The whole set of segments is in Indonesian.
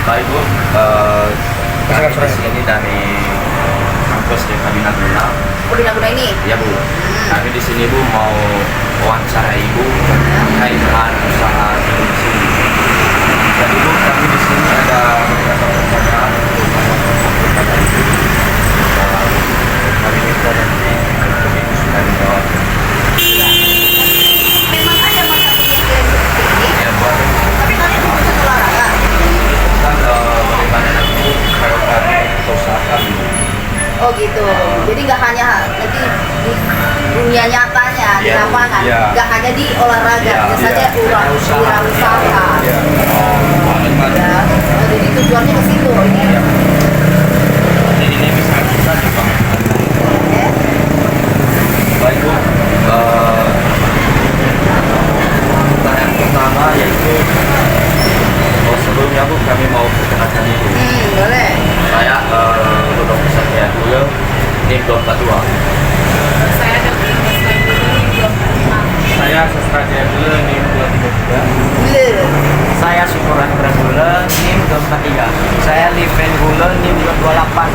Baik Bu, kami di sini dari kampus DKB Naguna. Oh, di Naguna ini? Iya Bu. Kami di sini Bu mau wawancara Ibu terkait dengan usaha di sini. Jadi Bu, kami di sini ada beberapa pertanyaan kepada Ibu. Kami minta nanti untuk Ibu sudah menjawab. Memang ada mata kuliah seperti ini. Ya Bu. Tapi kalian jurusan olahraga. Bagaimana nanti kalau kami usaha kami. Oh gitu. Jadi nggak hanya nanti di dunia nyatanya, di Ya, lapangan, ya. nggak hanya di olahraga, Ya, bisa saja wirausaha. Ya. Ya. Jadi tujuannya ke situ ini. Ya. Jadi ini bisa kita Pak. Oke. Baik Bu, pertanyaan pertama yaitu sebelumnya Bu kami mau perkenalkan Ibu. Boleh. Saya Dr. Satya Dulu, NIM 242. Saya Dr. Satya Dulu, NIM 245. Saya Sastra Jaya Dulu, NIM 233. Boleh. Saya Syukuran Gula, NIM 243. Saya Liven Gula, NIM 228.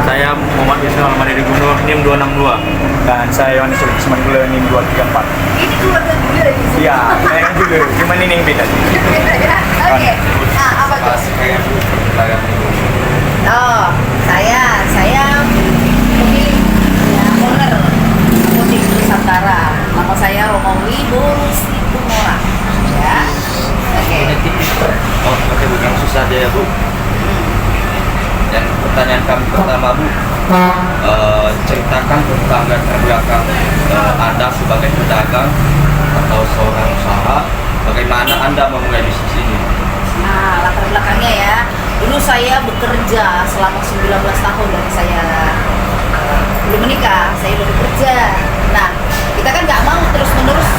Saya Muhammad Ismail Madiri Gunur, NIM 262. Dan saya Yohanes Sulaiman Gula, NIM 234. Ini keluarga gula di sini. Iya, saya juga. Cuma ini yang beda. Oke. Nah, apa tuh? Saya Bu, perkenalkan Ibu. Oh, saya pemilik ya, owner apotek Nusantara. Nama saya Romawi Borusi Kumora. Ya. Oke. Oh, oke Bu, yang susah aja ya Bu. Dan pertanyaan kami pertama Bu, ceritakan tentang latar belakang Anda sebagai pedagang atau seorang usaha. Bagaimana Anda memulai bisnis ini? Nah, latar belakangnya ya. Dulu saya bekerja selama 19 tahun dari saya belum menikah, saya udah bekerja. Nah, kita kan nggak mau terus-menerus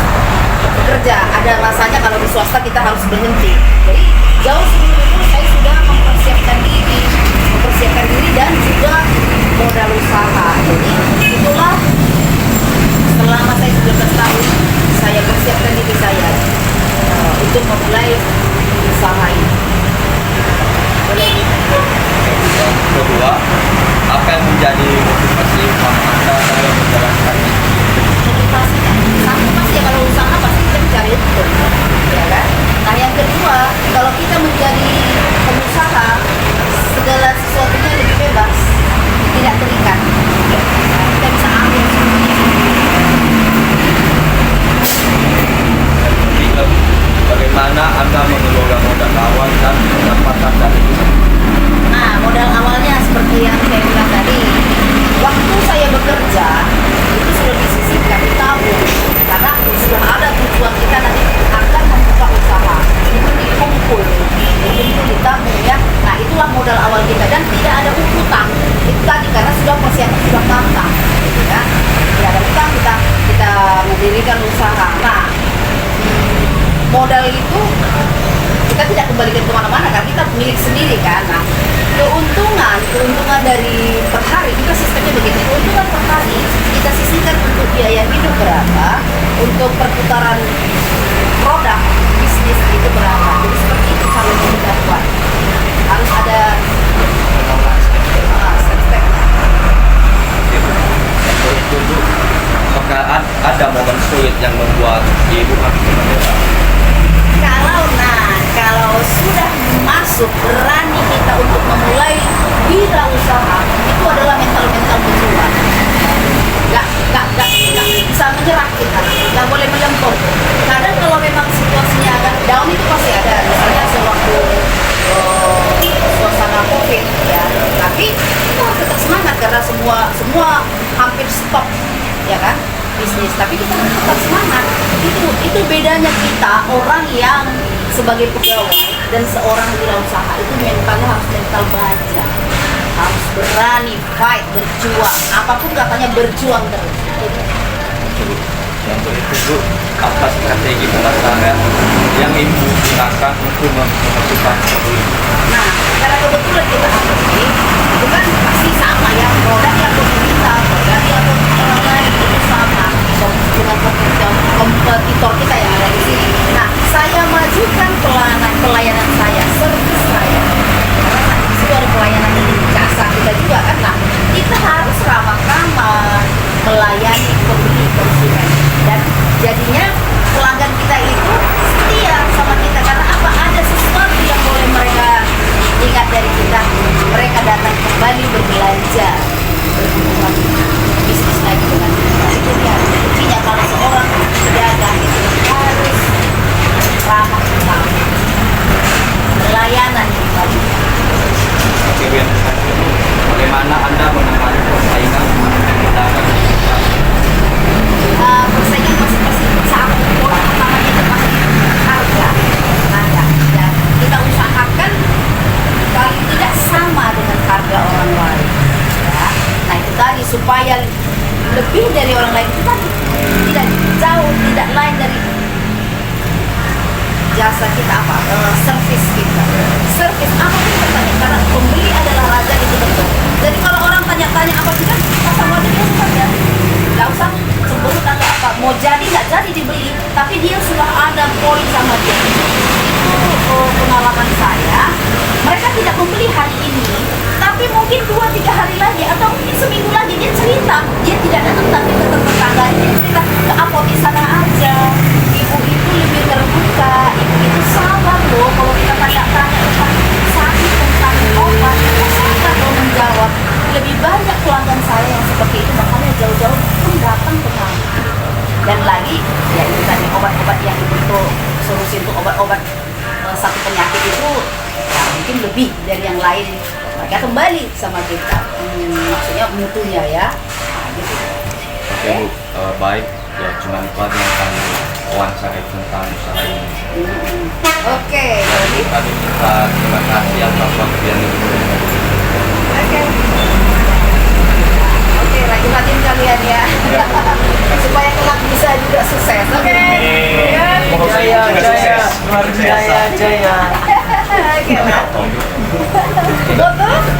bekerja. Ada masanya kalau di swasta kita harus berhenti. Jadi jauh sebelum itu saya sudah mempersiapkan diri dan juga modal usaha. Jadi itulah selama saya 19 tahun saya persiapkan diri saya untuk memulai usaha ini. Boleh. Yang kedua, apa yang menjadi motivasi utama Anda dalam menjalankan bisnis ini? Motivasinya satu pasti ya, kalau usaha pasti kita mencari untung, ya kan? Nah yang kedua, kalau kita menjadi pengusaha, segala sesuatunya lebih bebas, tidak terikat. Nah, kita bisa ambil semuanya. Ketiga, bagaimana Anda mengelola modal awal dan pendapatan dari bisnis? Nah, modal awalnya seperti yang saya bilang tadi, waktu saya bekerja itu sudah disisihkan, ditabung, karena sudah ada tujuan kita nanti akan membuka usaha, itu dikumpul ditabung ya. Nah, itulah modal awal kita dan tidak ada utang. Itu tadi karena sudah persiapan sudah matang, gitu ya. Tidak ada utang, kita mendirikan usaha. Nah, modal itu kita tidak kembalikan kemana-mana kan, kita milik sendiri kan. Nah, keuntungan dari per hari kita sistemnya begini, keuntungan per hari kita sisihkan untuk biaya hidup berapa, untuk perputaran produk bisnis itu berapa. Jadi seperti itu kalau kita buat harus ada step-step. Yang berikut, apakah ada momen sulit yang membuat Ibu harus menyerah? Kalau sudah masuk berani kita untuk memulai wirausaha, itu adalah mental berjuang. Gak bisa menyerah kita, gak boleh melempem. Kadang kalau memang situasinya agak down itu pasti ada, misalnya sewaktu suasana COVID ya. Tapi kita harus tetap semangat karena semua hampir stop, ya kan, bisnis. Tapi kita harus tetap semangat. Itu bedanya kita orang yang sebagai pegawai dan seorang wirausaha, itu mentalnya harus mental baja, harus berani fight, berjuang, apapun katanya berjuang terus. Yang berikut Bu, apa strategi pemasaran yang ibu gunakan untuk menentukan produk. Nah, karena kebetulan kita seperti itu kan pasti sama ya, produk yang kita, produk yang orang lain itu sama dengan kompetitor kita yang ada di sini. Nah, saya majukan pelayanan saya, servis saya. Karena itu ada pelayanan jasa kita juga kan. Nah, kita harus ramah-ramah melayani pembeli konsumen, dan jadinya pelanggan kita itu setia sama kita. Karena apa? Ada sesuatu yang boleh mereka ingat dari kita, mereka datang kembali berbelanja, berhubungan bisnis lagi dengan kita. Itu dia kuncinya kalau seorang pedagang itu harus ramah tamah, pelayanan yang baik. Oke, Bu, yang terakhir, Bu, bagaimana Anda menangani persaingan pedagang di Jepang? Persaingan masing-masing sama. Orang pertamanya itu pasti harga, ya. Kita usahakan paling tidak sama dengan harga orang lain, ya. Nah itu tadi supaya lebih dari orang lain, kita tidak jauh, tidak lain dari jasa kita apa, servis kita. Servis apa pun bertanya, karena pembeli adalah raja, itu betul. Jadi kalau orang tanya-tanya apa juga, pasang aja dia saja. Gak usah cemberut atau apa, mau jadi nggak jadi dibeli, tapi dia sudah ada poin sama dia. Itu pengalaman saya. Mereka tidak membeli hari ini, tapi mungkin 2-3 hari lagi atau mungkin seminggu lagi dia cerita, dia tidak datang tapi tetap tetangganya dia cerita, ke apotek sana aja, ibu itu lebih terbuka, ibu itu sabar loh kalau kita tanya-tanya tentang sakit, tentang obat, itu sabar loh menjawab. Lebih banyak pelanggan saya yang seperti itu, makanya jauh-jauh pun datang ke kami. Dan lagi ya itu tadi obat-obat yang untuk solusi untuk obat-obat satu penyakit itu ya mungkin lebih dari yang lain, mereka kembali sama kita. Maksudnya mutunya ya. Nah, gitu. Oke, Bu, baik. Ya, cuma itu aja yang kami wawancara tentang usaha ini. Oke. Jadi kami minta terima kasih atas waktu yang diberikan. Oke. Oke, rajin-rajin kalian ya. Supaya kelak bisa juga sukses. Oke. Jaya, jaya, luar biasa, jaya. Oke. Betul.